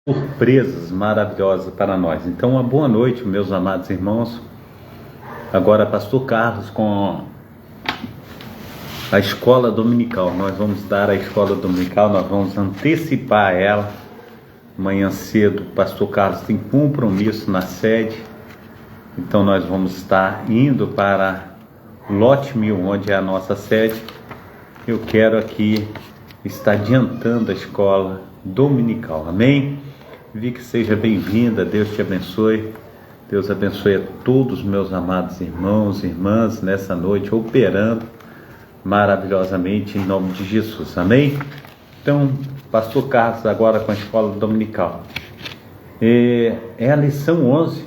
Surpresas maravilhosas para nós. Então, uma boa noite, meus amados irmãos. Agora, Pastor Carlos com a escola dominical. Nós vamos dar a escola dominical, nós vamos antecipar ela. Amanhã cedo, Pastor Carlos tem compromisso na sede. Então, nós vamos estar indo para Lote 1000, onde é a nossa sede. Eu quero aqui estar adiantando a escola dominical. Amém? Vicky, seja bem-vinda, Deus te abençoe. Deus abençoe a todos meus amados irmãos e irmãs nessa noite, operando maravilhosamente em nome de Jesus, amém? Então, Pastor Carlos agora com a escola dominical. É a lição 11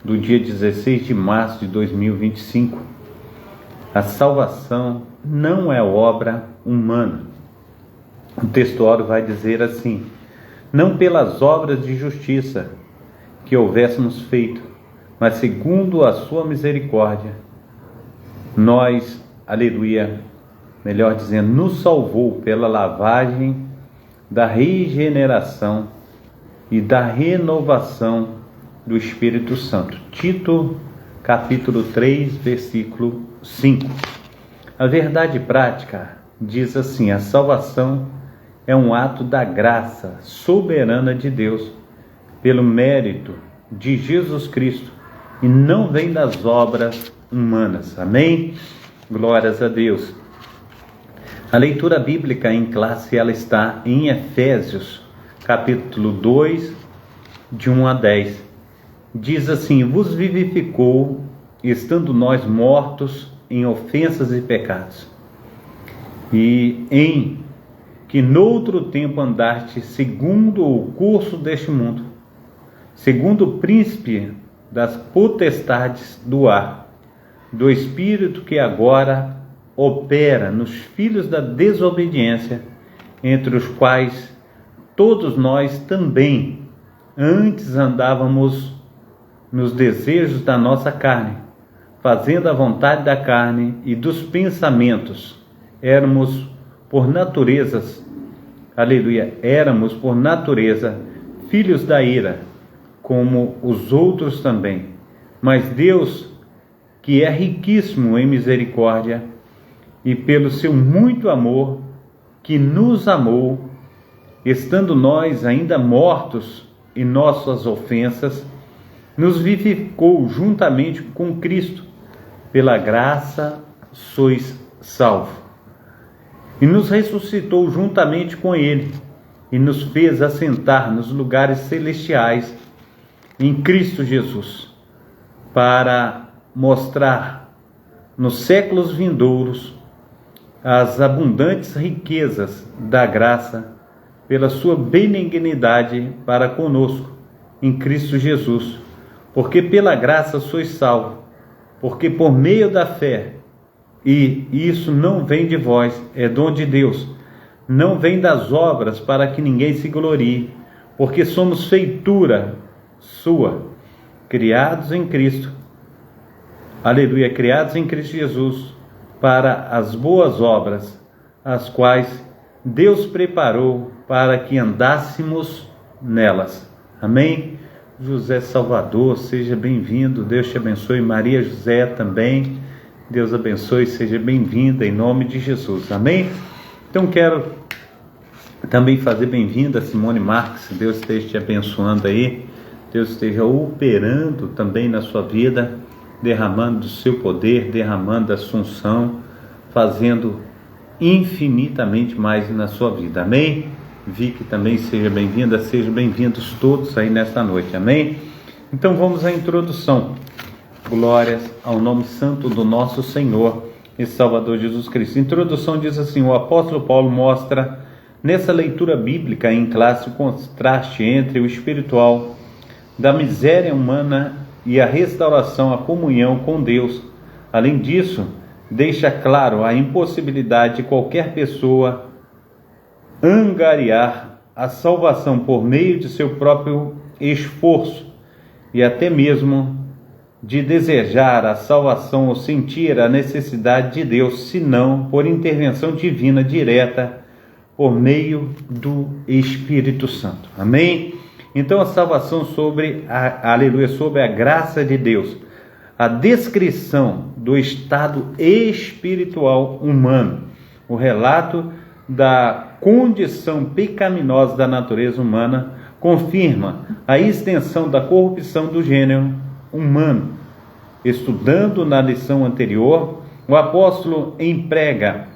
do dia 16 de março de 2025. A salvação não é obra humana. O textuário vai dizer assim: não pelas obras de justiça que houvéssemos feito, mas segundo a sua misericórdia, nós, aleluia, melhor dizendo, nos salvou pela lavagem da regeneração e da renovação do Espírito Santo. Tito, capítulo 3, versículo 5. A verdade prática diz assim: a salvação é um ato da graça soberana de Deus, pelo mérito de Jesus Cristo, e não vem das obras humanas. Amém? Glórias a Deus. A leitura bíblica em classe, ela está em Efésios, capítulo 2, de 1 a 10. Diz assim: vos vivificou, estando nós mortos em ofensas e pecados, e em que noutro tempo andaste segundo o curso deste mundo, segundo o príncipe das potestades do ar, do espírito que agora opera nos filhos da desobediência, entre os quais todos nós também antes andávamos nos desejos da nossa carne, fazendo a vontade da carne e dos pensamentos. Éramos por natureza filhos da ira, como os outros também. Mas Deus, que é riquíssimo em misericórdia, e pelo seu muito amor, que nos amou, estando nós ainda mortos em nossas ofensas, nos vivificou juntamente com Cristo. Pela graça sois salvos. E nos ressuscitou juntamente com Ele, e nos fez assentar nos lugares celestiais em Cristo Jesus, para mostrar nos séculos vindouros as abundantes riquezas da graça pela sua benignidade para conosco em Cristo Jesus. Porque pela graça sois salvos, porque por meio da fé, e isso não vem de vós, é dom de Deus, não vem das obras, para que ninguém se glorie, porque somos feitura sua, criados em Cristo, aleluia, criados em Cristo Jesus, para as boas obras, as quais Deus preparou para que andássemos nelas. Amém? José Salvador, seja bem-vindo, Deus te abençoe. Maria José também, Deus abençoe, seja bem-vinda em nome de Jesus, amém? Então quero também fazer bem-vinda a Simone Marques, Deus esteja te abençoando aí, Deus esteja operando também na sua vida, derramando do seu poder, derramando da sua unção, fazendo infinitamente mais na sua vida, amém? Vicky também seja bem-vinda, sejam bem-vindos todos aí nesta noite, amém? Então vamos à introdução. Glórias ao nome santo do nosso Senhor e Salvador Jesus Cristo. A introdução diz assim: o apóstolo Paulo mostra nessa leitura bíblica em classe o contraste entre o espiritual da miséria humana e a restauração, a comunhão com Deus. Além disso, deixa claro a impossibilidade de qualquer pessoa angariar a salvação por meio de seu próprio esforço e até mesmo de desejar a salvação ou sentir a necessidade de Deus, senão por intervenção divina direta por meio do Espírito Santo. Amém? Então a salvação sobre sobre a graça de Deus, a descrição do estado espiritual humano, o relato da condição pecaminosa da natureza humana confirma a extensão da corrupção do gênero humano. Estudando na lição anterior, o apóstolo emprega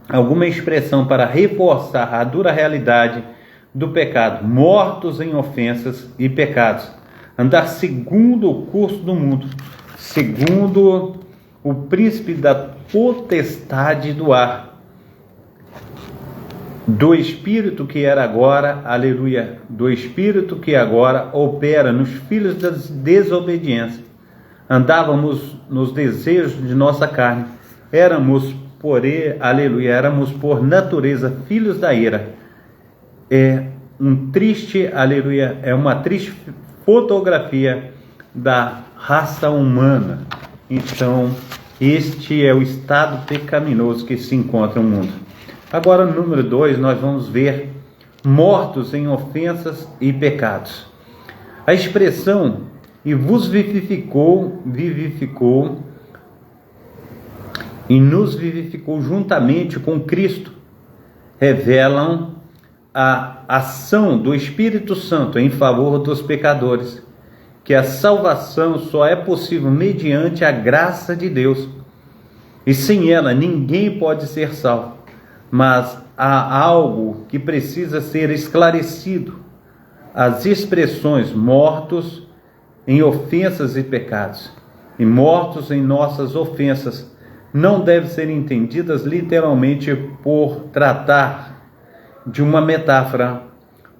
alguma expressão para reforçar a dura realidade do pecado, mortos em ofensas e pecados, andar segundo o curso do mundo, segundo o príncipe da potestade do ar, do espírito que era agora, aleluia, do espírito que agora opera nos filhos da desobediência. Andávamos nos desejos de nossa carne, éramos por natureza filhos da ira. É uma triste fotografia da raça humana. Então, este é o estado pecaminoso que se encontra no mundo. Agora, no número 2, nós vamos ver mortos em ofensas e pecados. A expressão "e vos vivificou e nos vivificou juntamente com Cristo" revelam a ação do Espírito Santo em favor dos pecadores, que a salvação só é possível mediante a graça de Deus, e sem ela ninguém pode ser salvo. Mas há algo que precisa ser esclarecido: as expressões mortos em ofensas e pecados e mortos em nossas ofensas não devem ser entendidas literalmente por tratar de uma metáfora,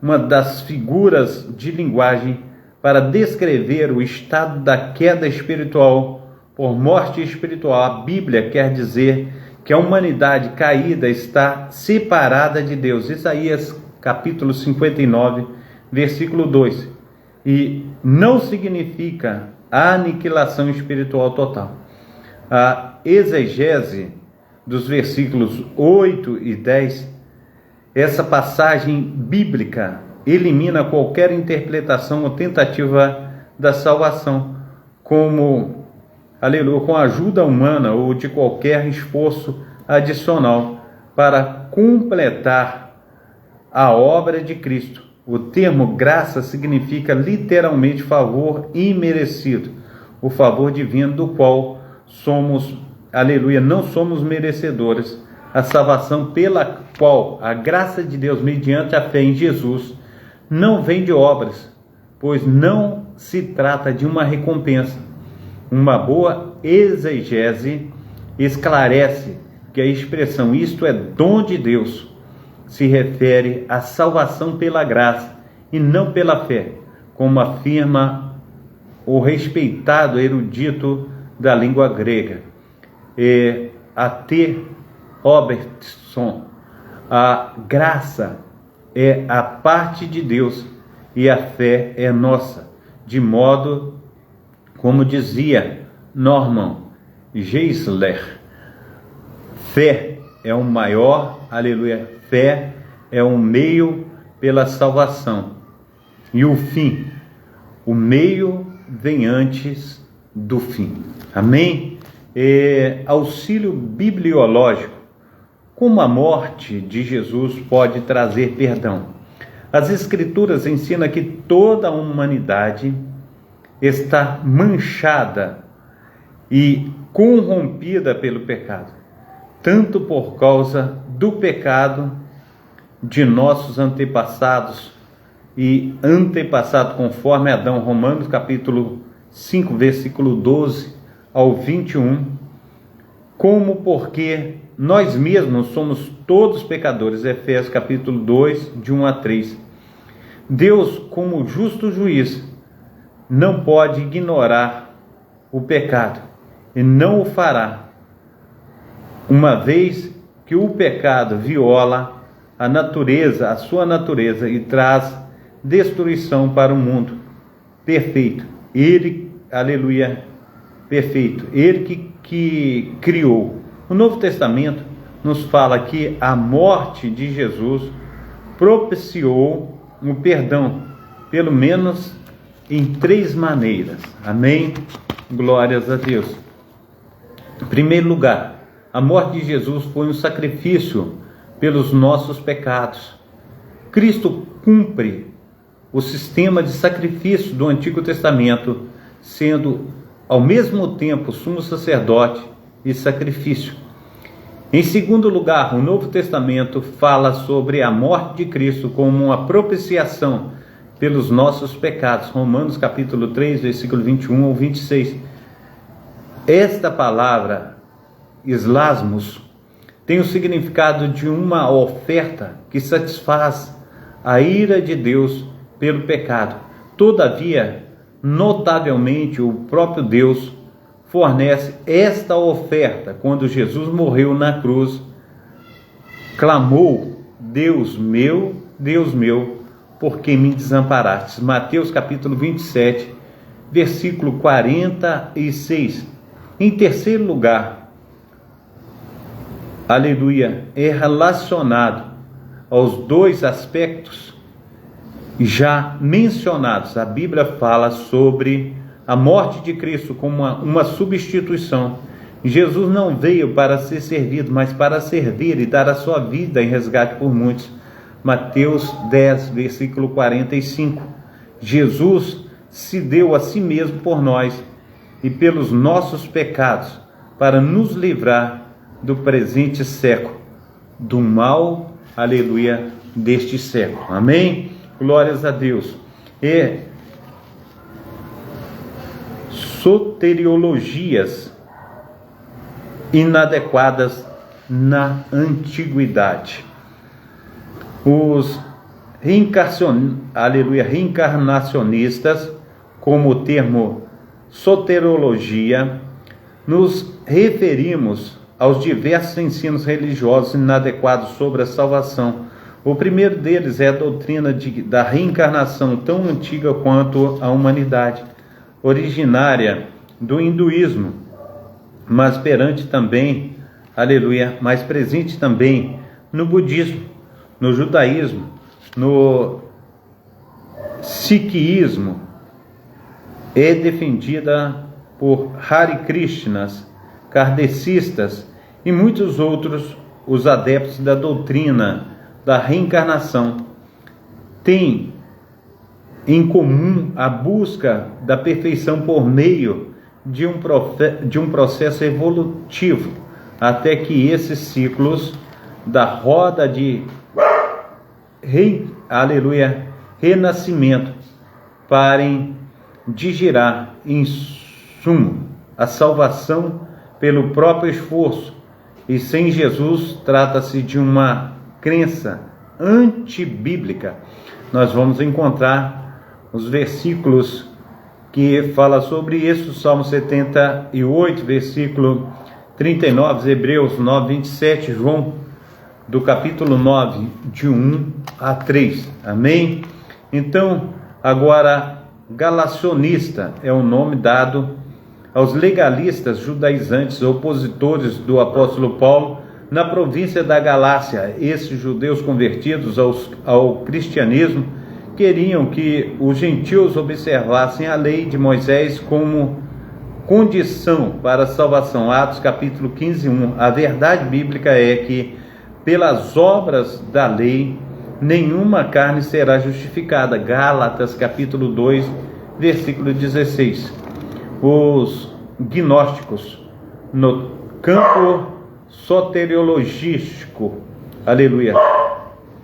uma das figuras de linguagem para descrever o estado da queda espiritual por morte espiritual. A Bíblia quer dizer que a humanidade caída está separada de Deus. Isaías capítulo 59, versículo 2. E não significa a aniquilação espiritual total. A exegese dos versículos 8 e 10, essa passagem bíblica elimina qualquer interpretação ou tentativa da salvação, com a ajuda humana ou de qualquer esforço adicional para completar a obra de Cristo. O termo graça significa literalmente favor imerecido, o favor divino do qual não somos merecedores. A salvação pela qual a graça de Deus mediante a fé em Jesus não vem de obras, pois não se trata de uma recompensa. Uma boa exegese esclarece que a expressão "isto é dom de Deus" se refere à salvação pela graça e não pela fé, como afirma o respeitado erudito da língua grega, A.T. Robertson. A graça é a parte de Deus e a fé é nossa, de modo como dizia Norman Geisler, fé é o maior, fé é um meio pela salvação, e o fim, o meio vem antes do fim. Amém? Auxílio bibliológico. Como a morte de Jesus pode trazer perdão? As Escrituras ensinam que toda a humanidade está manchada e corrompida pelo pecado, tanto por causa do pecado de nossos antepassados conforme Adão, Romanos capítulo 5, versículo 12 ao 21, como porque nós mesmos somos todos pecadores, Efésios capítulo 2, de 1 a 3. Deus, como justo juiz, não pode ignorar o pecado e não o fará, uma vez que o pecado viola a sua natureza e traz destruição para o mundo perfeito. Ele, perfeito, ele que criou. O Novo Testamento nos fala que a morte de Jesus propiciou o perdão pelo menos em 3 maneiras. Amém? Glórias a Deus. Em primeiro lugar, a morte de Jesus foi um sacrifício pelos nossos pecados. Cristo cumpre o sistema de sacrifício do Antigo Testamento, sendo ao mesmo tempo sumo sacerdote e sacrifício. Em segundo lugar, o Novo Testamento fala sobre a morte de Cristo como uma propiciação pelos nossos pecados. Romanos capítulo 3, versículo 21 ao 26. Esta palavra, eslasmos, tem o significado de uma oferta que satisfaz a ira de Deus pelo pecado. Todavia, notavelmente, o próprio Deus fornece esta oferta quando Jesus morreu na cruz. Clamou: Deus meu, por que me desamparastes? Mateus capítulo 27, versículo 46. Em terceiro lugar, aleluia, é relacionado aos 2 aspectos já mencionados. A Bíblia fala sobre a morte de Cristo como uma substituição. Jesus não veio para ser servido, mas para servir e dar a sua vida em resgate por muitos. Mateus 10, versículo 45. Jesus se deu a si mesmo por nós e pelos nossos pecados, para nos livrar do presente século, do mal, aleluia, deste século. Amém? Glórias a Deus. E soteriologias inadequadas na antiguidade. Os reencarnacionistas, como o termo soteriologia, nos referimos aos diversos ensinos religiosos inadequados sobre a salvação. O primeiro deles é a doutrina da reencarnação, tão antiga quanto a humanidade, originária do hinduísmo, mas presente também no budismo, no judaísmo, no sikhismo. É defendida por Hare Krishnas, kardecistas e muitos outros. Os adeptos da doutrina da reencarnação têm em comum a busca da perfeição por meio de um processo evolutivo, até que esses ciclos da roda de renascimento parem de girar. Em sumo, a salvação pelo próprio esforço, e sem Jesus trata-se de uma crença antibíblica. Nós vamos encontrar os versículos que falam sobre isso: Salmo 78, versículo 39, Hebreus 9, 27, João do capítulo 9, de 1 a 3. Amém? Então, agora, galacionista é o nome dado aos legalistas judaizantes, opositores do apóstolo Paulo na província da Galácia. Esses judeus convertidos ao cristianismo queriam que os gentios observassem a lei de Moisés como condição para a salvação. Atos capítulo 15, 1. A verdade bíblica é que pelas obras da lei nenhuma carne será justificada. Gálatas capítulo 2, versículo 16. Os gnósticos no campo soteriologístico, aleluia,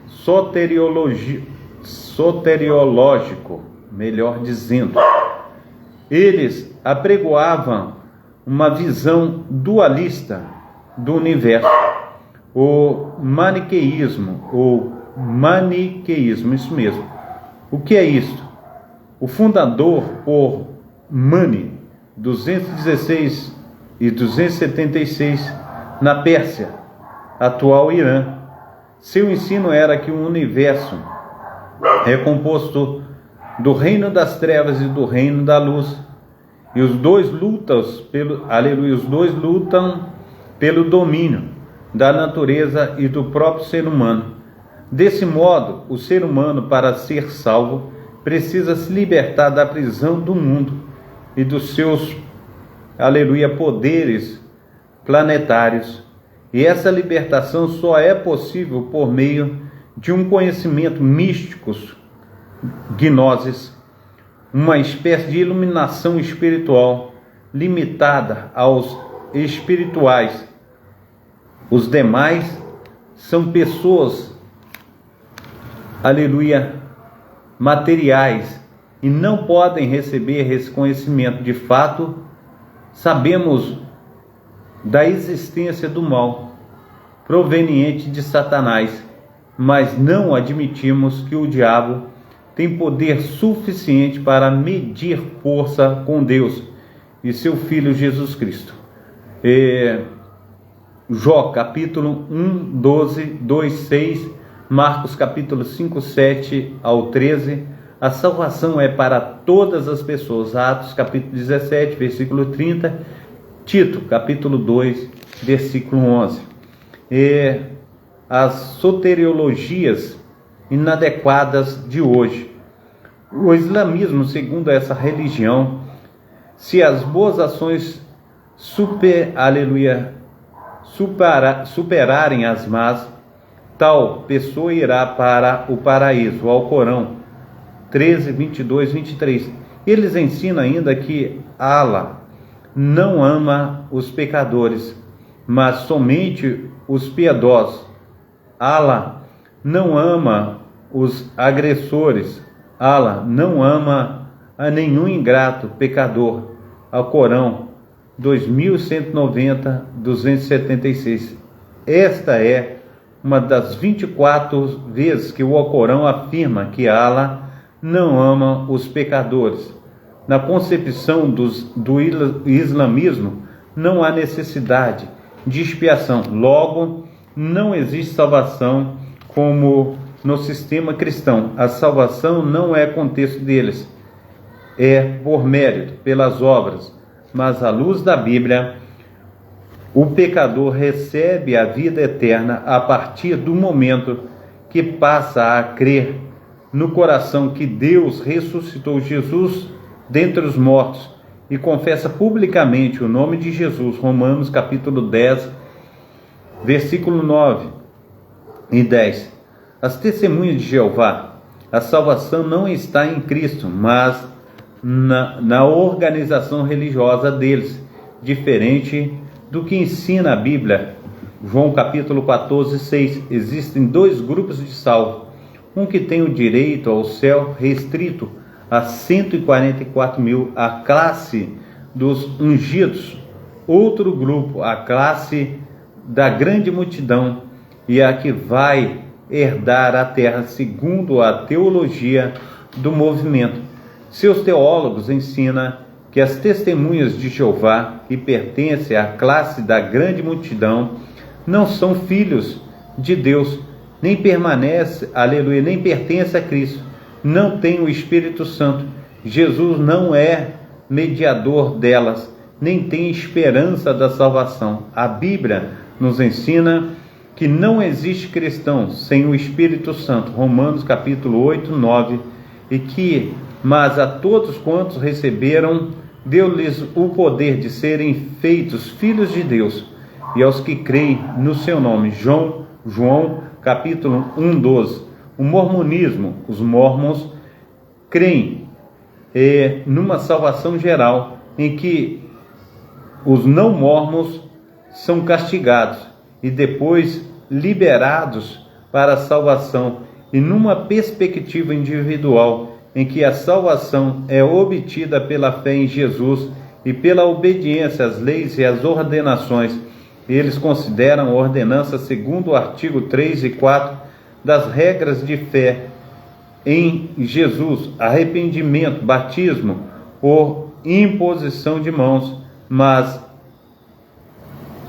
soteriológico, melhor dizendo, eles apregoavam uma visão dualista do universo. O maniqueísmo, isso mesmo. O que é isto? O fundador, por Mani, 216 e 276, na Pérsia, atual Irã. Seu ensino era que o universo é composto do reino das trevas e do reino da luz, e os dois lutam pelo domínio da natureza e do próprio ser humano. Desse modo, o ser humano, para ser salvo, precisa se libertar da prisão do mundo e dos seus, aleluia, poderes planetários. E essa libertação só é possível por meio de um conhecimento místico, gnosis, uma espécie de iluminação espiritual limitada aos espirituais. Os demais são pessoas, aleluia, materiais, e não podem receber esse conhecimento. De fato, sabemos da existência do mal proveniente de Satanás, mas não admitimos que o diabo tem poder suficiente para medir força com Deus e seu Filho Jesus Cristo. Jó capítulo 1, 12, 2, 6, Marcos capítulo 5, 7 ao 13, a salvação é para todas as pessoas. Atos capítulo 17, versículo 30, Tito capítulo 2, versículo 11. As soteriologias inadequadas de hoje. O islamismo, segundo essa religião, se as boas ações superarem as más, tal pessoa irá para o paraíso. O Alcorão 13, 22, 23. Eles ensinam ainda que Allah não ama os pecadores, mas somente os piedosos. Allah não ama os agressores. Allah não ama a nenhum ingrato pecador. Alcorão 2190, 276. Esta é uma das 24 vezes que o Alcorão afirma que Allah não ama os pecadores. Na concepção do islamismo, não há necessidade de expiação. Logo, não existe salvação como no sistema cristão. A salvação não é contexto deles, é por mérito, pelas obras. Mas à luz da Bíblia, o pecador recebe a vida eterna a partir do momento que passa a crer no coração que Deus ressuscitou Jesus dentre os mortos e confessa publicamente o nome de Jesus. Romanos capítulo 10, versículo 9 e 10. As testemunhas de Jeová, a salvação não está em Cristo, mas na organização religiosa deles, diferente do que ensina a Bíblia. João capítulo 14, 6. Existem dois grupos de salvos. Um que tem o direito ao céu restrito a 144 mil, a classe dos ungidos. Outro grupo, a classe da grande multidão, e a que vai herdar a terra, segundo a teologia do movimento. Seus teólogos ensinam que as testemunhas de Jeová, que pertencem à classe da grande multidão, não são filhos de Deus, nem pertence a Cristo, não tem o Espírito Santo. Jesus não é mediador delas, nem tem esperança da salvação. A Bíblia nos ensina que não existe cristão sem o Espírito Santo. Romanos capítulo 8, 9. Mas a todos quantos receberam, deu-lhes o poder de serem feitos filhos de Deus, e aos que creem no seu nome. João capítulo 1, 12. O mormonismo, os mormons creem numa salvação geral, em que os não mormons são castigados e depois liberados para a salvação, e numa perspectiva individual, em que a salvação é obtida pela fé em Jesus e pela obediência às leis e às ordenações. Eles consideram a ordenança segundo o artigo 3 e 4 das regras de fé em Jesus, arrependimento, batismo por imposição de mãos, mas,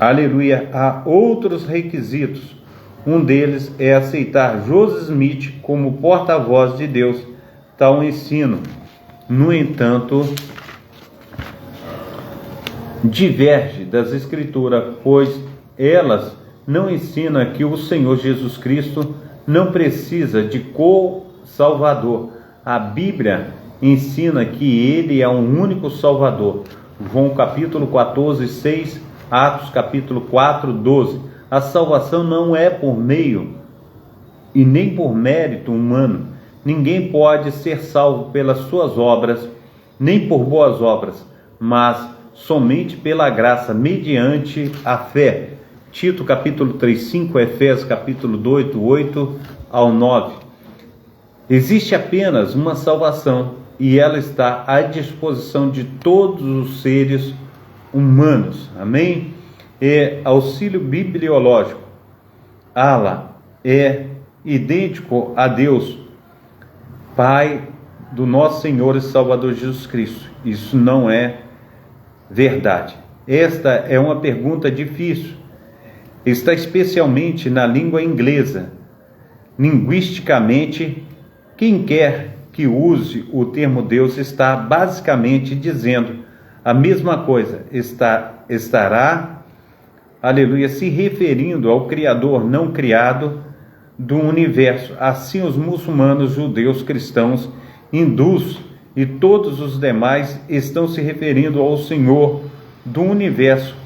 aleluia, há outros requisitos. Um deles é aceitar Joseph Smith como porta-voz de Deus. Tal ensino, no entanto, diverge das Escrituras, pois elas não ensinam que o Senhor Jesus Cristo não precisa de co-salvador. A Bíblia ensina que Ele é o único Salvador. João capítulo 14, 6, Atos capítulo 4, 12. A salvação não é por meio e nem por mérito humano. Ninguém pode ser salvo pelas suas obras, nem por boas obras, mas somente pela graça, mediante a fé. Tito capítulo 3, 5, Efésios capítulo 2, 8 ao 9. Existe apenas uma salvação e ela está à disposição de todos os seres humanos. Amém? É auxílio bibliológico. Allah é idêntico a Deus, Pai do nosso Senhor e Salvador Jesus Cristo. Isso não é verdade. Esta é uma pergunta difícil. Está especialmente na língua inglesa. Linguisticamente, quem quer que use o termo Deus está basicamente dizendo a mesma coisa. Estará, aleluia, se referindo ao Criador não criado do universo. Assim os muçulmanos, judeus, cristãos, hindus e todos os demais estão se referindo ao Senhor do universo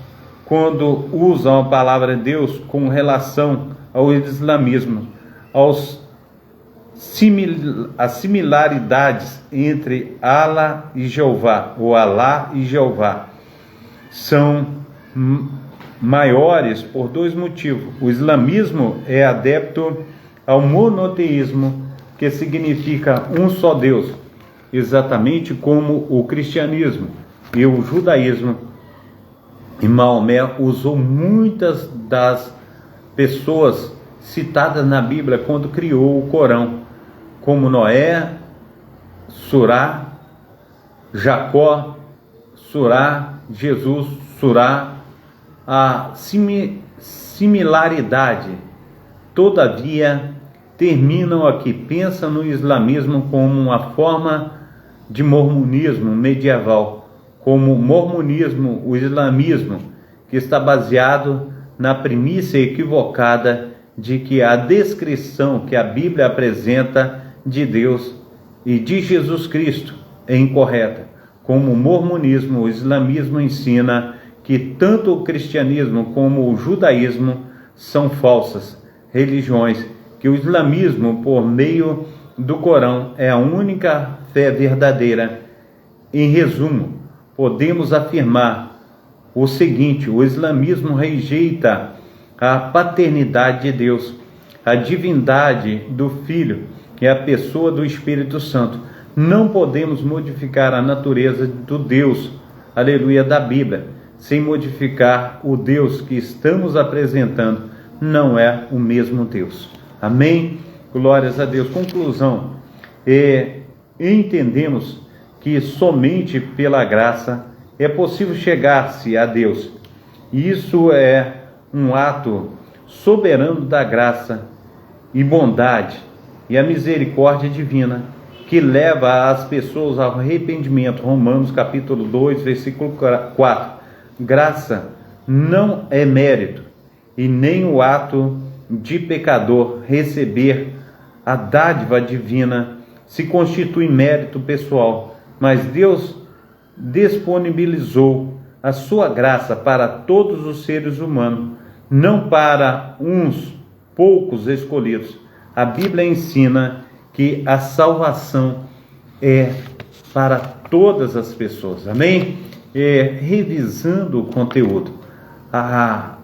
quando usam a palavra Deus com relação ao islamismo, as similaridades entre Allah e Jeová, ou Alá e Jeová, são maiores por dois motivos. O islamismo é adepto ao monoteísmo, que significa um só Deus, exatamente como o cristianismo e o judaísmo. E Maomé usou muitas das pessoas citadas na Bíblia quando criou o Corão, como Noé, Surá, Jacó, Surá, Jesus, Surá. A similaridade, todavia, terminam aqui. Pensa no islamismo como uma forma de mormonismo medieval, como o mormonismo, o islamismo, que está baseado na premissa equivocada de que a descrição que a Bíblia apresenta de Deus e de Jesus Cristo é incorreta. Como o mormonismo, o islamismo ensina que tanto o cristianismo como o judaísmo são falsas religiões, que o islamismo, por meio do Corão, é a única fé verdadeira. Em resumo, podemos afirmar o seguinte: o islamismo rejeita a paternidade de Deus, a divindade do Filho e a pessoa do Espírito Santo. Não podemos modificar a natureza do Deus, aleluia, da Bíblia, sem modificar o Deus que estamos apresentando. Não é o mesmo Deus. Amém? Glórias a Deus. Conclusão. Entendemos que somente pela graça é possível chegar-se a Deus. Isso é um ato soberano da graça e bondade e a misericórdia divina que leva as pessoas ao arrependimento. Romanos capítulo 2, versículo 4. Graça não é mérito e nem o ato de pecador receber a dádiva divina se constitui mérito pessoal, mas Deus disponibilizou a sua graça para todos os seres humanos, não para uns poucos escolhidos. A Bíblia ensina que a salvação é para todas as pessoas. Amém? Revisando o conteúdo,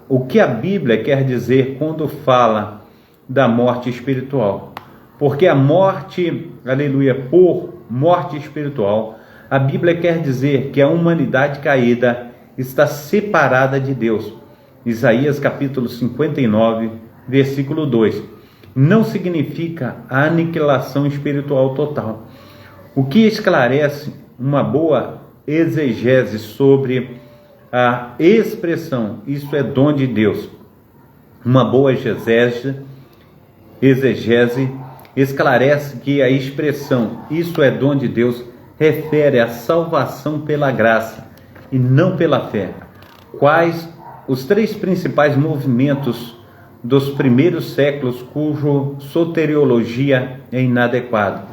o que a Bíblia quer dizer quando fala da morte espiritual? Porque a morte, aleluia, por morte espiritual, a Bíblia quer dizer que a humanidade caída está separada de Deus. Isaías capítulo 59, versículo 2. Não significa a aniquilação espiritual total. O que esclarece uma boa exegese sobre a expressão "isso é dom de Deus". Uma boa exegese esclarece que a expressão "isso é dom de Deus" refere à salvação pela graça e não pela fé. Quais os três principais movimentos dos primeiros séculos cuja soteriologia é inadequada?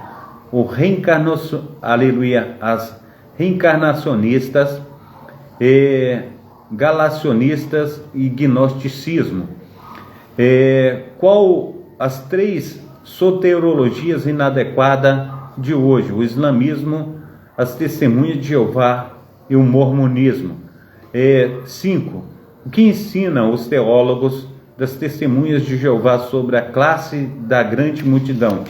aleluia, as reencarnacionistas, galacionistas e gnosticismo. Qual as 3 soteriologias inadequadas de hoje? O islamismo, as testemunhas de Jeová e o mormonismo. 5. O que ensinam os teólogos das testemunhas de Jeová sobre a classe da grande multidão?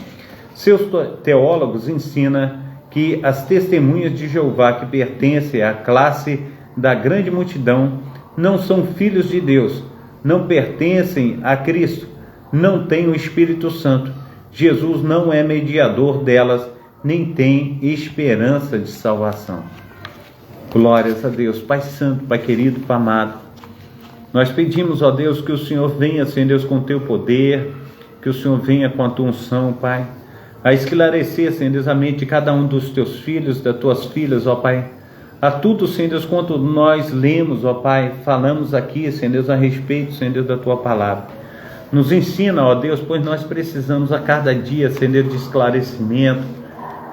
Seus teólogos ensinam que as testemunhas de Jeová que pertencem à classe da grande multidão não são filhos de Deus, não pertencem a Cristo, não têm o Espírito Santo. Jesus não é mediador delas, nem tem esperança de salvação. Glórias a Deus. Pai Santo, Pai querido, Pai amado, nós pedimos, ó Deus, que o Senhor venha, Senhor Deus, com o teu poder, que o Senhor venha com a tua unção, Pai, a esclarecer, Senhor Deus, a mente de cada um dos teus filhos, das tuas filhas, ó Pai, a tudo, Senhor Deus, quanto nós lemos, ó Pai, falamos aqui, Senhor Deus, a respeito, Senhor Deus, da tua palavra. Nos ensina, ó Deus, pois nós precisamos a cada dia, Senhor Deus, de esclarecimento,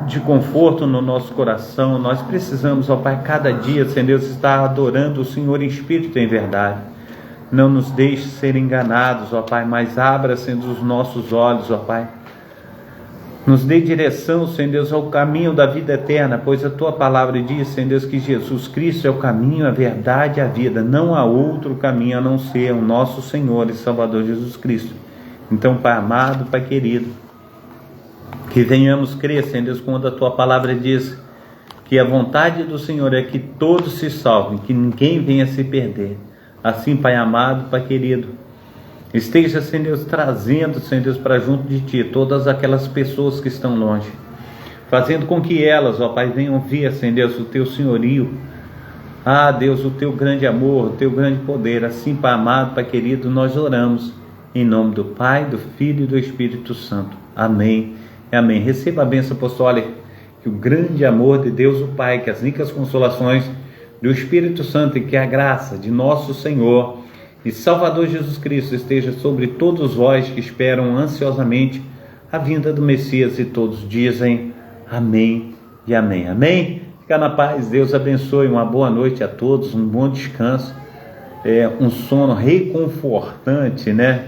de conforto no nosso coração. Nós precisamos, ó Pai, cada dia, Senhor Deus, estar adorando o Senhor em espírito e em verdade. Não nos deixe ser enganados, ó Pai, mas abra, Senhor Deus, os nossos olhos, ó Pai. Nos dê direção, Senhor Deus, ao caminho da vida eterna, pois a tua palavra diz, Senhor Deus, que Jesus Cristo é o caminho, a verdade e a vida. Não há outro caminho a não ser o nosso Senhor e Salvador Jesus Cristo. Então, Pai amado, Pai querido, que venhamos crer, Senhor Deus, quando a tua palavra diz que a vontade do Senhor é que todos se salvem, que ninguém venha se perder. Assim, Pai amado, Pai querido, esteja, Senhor Deus, trazendo, Senhor Deus, para junto de Ti todas aquelas pessoas que estão longe, fazendo com que elas, ó Pai, venham ver, Senhor Deus, o Teu senhorio, Deus, o Teu grande amor, o Teu grande poder. Assim, Pai amado, Pai querido, nós oramos em nome do Pai, do Filho e do Espírito Santo. Amém e amém. Receba a bênção apostólica, que o grande amor de Deus o Pai, que as ricas consolações do Espírito Santo e que a graça de nosso Senhor e Salvador Jesus Cristo esteja sobre todos vós que esperam ansiosamente a vinda do Messias, e todos dizem amém e amém. Amém? Fica na paz, Deus abençoe, uma boa noite a todos, um bom descanso, um sono reconfortante, né?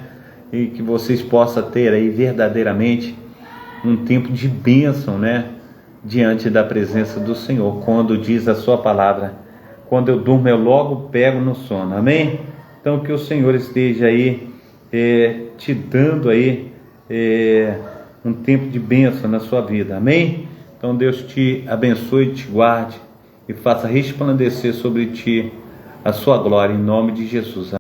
E que vocês possam ter aí verdadeiramente um tempo de bênção, né? Diante da presença do Senhor, quando diz a sua palavra, quando eu durmo eu logo pego no sono. Amém? Então que o Senhor esteja aí te dando aí um tempo de bênção na sua vida. Amém? Então Deus te abençoe, te guarde e faça resplandecer sobre ti a sua glória, em nome de Jesus.